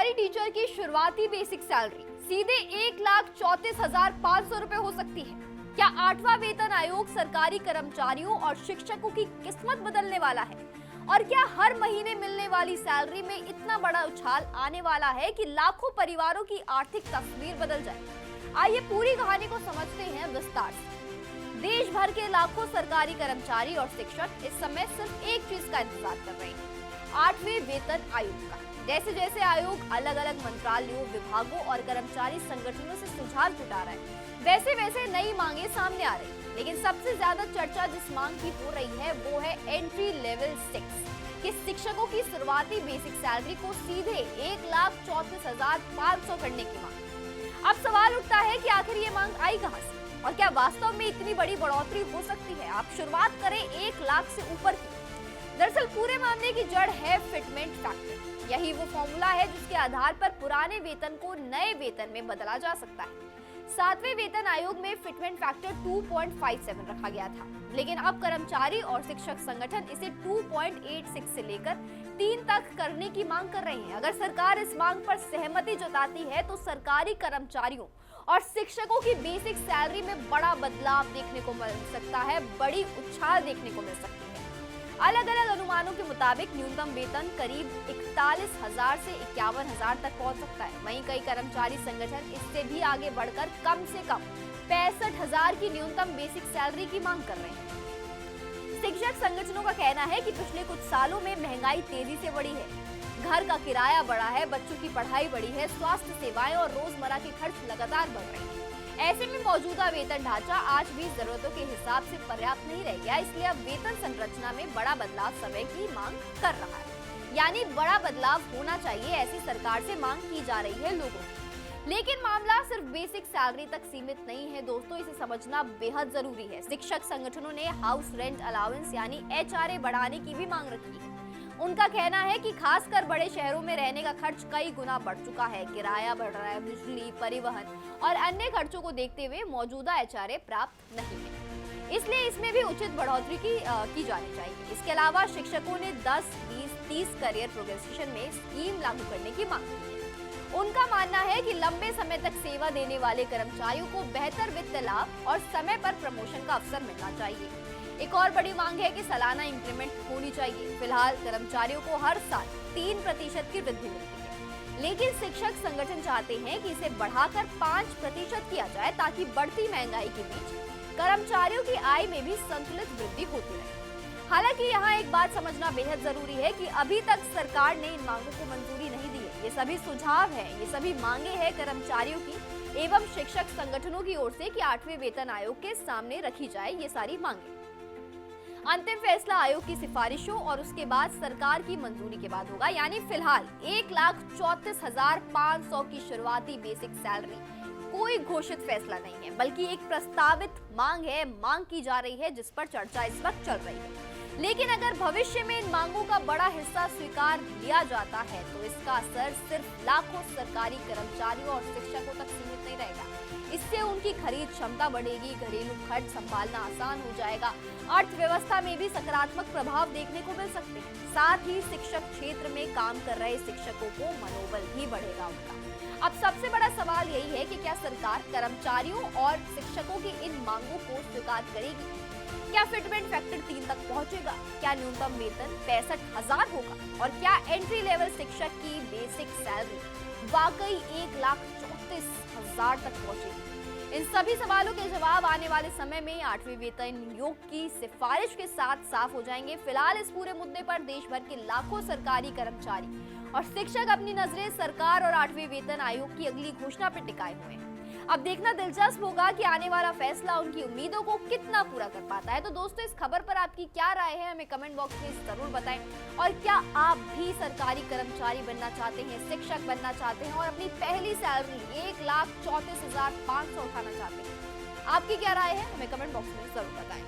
सरकारी टीचर की शुरुआती बेसिक सैलरी सीधे 1,34,500 रुपए हो सकती है। क्या 8वां वेतन आयोग सरकारी कर्मचारियों और शिक्षकों की किस्मत बदलने वाला है? और क्या हर महीने मिलने वाली सैलरी में इतना बड़ा उछाल आने वाला है कि लाखों परिवारों की आर्थिक तस्वीर बदल जाए? आइए पूरी कहानी को समझते हैं विस्तार से। देश भर के लाखों सरकारी कर्मचारी और शिक्षक इस समय सिर्फ एक चीज का इंतजार कर रहे हैं, 8वें वेतन आयोग का। जैसे जैसे आयोग अलग अलग मंत्रालयों, विभागों और कर्मचारी संगठनों से सुझाव जुटा रहा है, वैसे वैसे नई मांगे सामने आ रही है। लेकिन सबसे ज्यादा चर्चा जिस मांग की हो रही है वो है एंट्री लेवल 6 कि शिक्षकों की शुरुआती बेसिक सैलरी को सीधे 1,34,500 करने की मांग। अब सवाल उठता है कि आखिर ये मांग आई कहां से और क्या वास्तव में इतनी बड़ी बढ़ोतरी हो सकती है? आप शुरुआत करें 1 लाख से ऊपर की। दरअसल पूरे मामले की जड़ है फिटमेंट फैक्टर। यही वो फॉर्मूला है जिसके आधार पर पुराने वेतन को नए वेतन में बदला जा सकता है। 7वें वेतन आयोग में फिटमेंट फैक्टर 2.57 रखा गया था, लेकिन अब कर्मचारी और शिक्षक संगठन इसे 2.86 से लेकर 3 तक करने की मांग कर रहे हैं। अगर सरकार इस मांग पर सहमति जताती है तो सरकारी कर्मचारियों और शिक्षकों की बेसिक सैलरी में बड़ा बदलाव देखने को मिल सकता है, बड़ी उछाल देखने को मिल सकती है। अलग अलग अनुमानों के मुताबिक न्यूनतम वेतन करीब 41,000 से 51,000 तक पहुंच सकता है। वहीं कई कर्मचारी संगठन इससे भी आगे बढ़कर कम से कम 65,000 की न्यूनतम बेसिक सैलरी की मांग कर रहे हैं। शिक्षक संगठनों का कहना है कि पिछले कुछ सालों में महंगाई तेजी से बढ़ी है, घर का किराया बढ़ा है, बच्चों की पढ़ाई बढ़ी है, स्वास्थ्य सेवाएं और रोजमर्रा के खर्च लगातार बढ़ रहे हैं। ऐसे में मौजूदा वेतन ढांचा आज भी जरूरतों के हिसाब से पर्याप्त नहीं रह गया, इसलिए अब वेतन संरचना में बड़ा बदलाव समय की मांग कर रहा है। यानी बड़ा बदलाव होना चाहिए, ऐसी सरकार से मांग की जा रही है लोगों की। लेकिन मामला सिर्फ बेसिक सैलरी तक सीमित नहीं है दोस्तों, इसे समझना बेहद जरूरी है। शिक्षक संगठनों ने हाउस रेंट अलाउंस यानी HRA बढ़ाने की भी मांग रखी है। उनका कहना है कि खासकर बड़े शहरों में रहने का खर्च कई गुना बढ़ चुका है, किराया बढ़ रहा है, बिजली, परिवहन और अन्य खर्चों को देखते हुए मौजूदा HRA प्राप्त नहीं है, इसलिए इसमें भी उचित बढ़ोतरी की जानी चाहिए। इसके अलावा शिक्षकों ने 10, 20, 30 करियर प्रोग्रेशन में स्कीम लागू करने की मांग की है। उनका मानना है कि लंबे समय तक सेवा देने वाले कर्मचारियों को बेहतर वित्त लाभ और समय पर प्रमोशन का अवसर मिलना चाहिए। एक और बड़ी मांग है कि सालाना इंक्रीमेंट होनी चाहिए। फिलहाल कर्मचारियों को हर साल 3% की वृद्धि मिलती है, लेकिन शिक्षक संगठन चाहते हैं कि इसे बढ़ाकर 5% किया जाए ताकि बढ़ती महंगाई के बीच कर्मचारियों की आय में भी संतुलित वृद्धि होती रहे। हालांकि यहाँ एक बात समझना बेहद जरूरी है कि अभी तक सरकार ने इन मांगों को मंजूरी नहीं दी है। ये सभी सुझाव है, ये सभी मांगे हैं कर्मचारियों की एवं शिक्षक संगठनों की ओर से कि 8वें वेतन आयोग के सामने रखी जाए ये सारी मांगे। अंतिम फैसला आयोग की सिफारिशों और उसके बाद सरकार की मंजूरी के बाद होगा। यानी फिलहाल 1,34,500 की शुरुआती बेसिक सैलरी कोई घोषित फैसला नहीं है, बल्कि एक प्रस्तावित मांग है, मांग की जा रही है जिस पर चर्चा इस वक्त चल रही है। लेकिन अगर भविष्य में इन मांगों का बड़ा हिस्सा स्वीकार लिया जाता है तो इसका असर सिर्फ लाखों सरकारी कर्मचारियों और शिक्षकों तक सीमित नहीं रहेगा। इससे उनकी खरीद क्षमता बढ़ेगी, घरेलू खर्च संभालना आसान हो जाएगा, अर्थव्यवस्था में भी सकारात्मक प्रभाव देखने को मिल सकते हैं। साथ ही शिक्षक क्षेत्र में काम कर रहे शिक्षकों को मनोबल भी बढ़ेगा उनका। अब सबसे बड़ा सवाल यही है कि क्या सरकार कर्मचारियों और शिक्षकों की इन मांगों को स्वीकार करेगी? क्या फिटमेंट फैक्टर 3 तक पहुंचेगा? क्या न्यूनतम वेतन 65,000 होगा? और क्या एंट्री लेवल शिक्षक की बेसिक सैलरी वाकई 1,34,000 तक पहुंचेगी? इन सभी सवालों के जवाब आने वाले समय में 8वें वेतन आयोग की सिफारिश के साथ साफ हो जाएंगे। फिलहाल इस पूरे मुद्दे पर देश भर के लाखों सरकारी कर्मचारी और शिक्षक अपनी नजरें सरकार और 8वें वेतन आयोग की अगली घोषणा पर टिकाए हुए हैं। अब देखना दिलचस्प होगा कि आने वाला फैसला उनकी उम्मीदों को कितना पूरा कर पाता है। तो दोस्तों, इस खबर पर आपकी क्या राय है, हमें कमेंट बॉक्स में जरूर बताएं। और क्या आप भी सरकारी कर्मचारी बनना चाहते हैं, शिक्षक बनना चाहते हैं और अपनी पहली सैलरी 1,34,500 उठाना चाहते हैं? आपकी क्या राय है, हमें कमेंट बॉक्स में जरूर बताएं।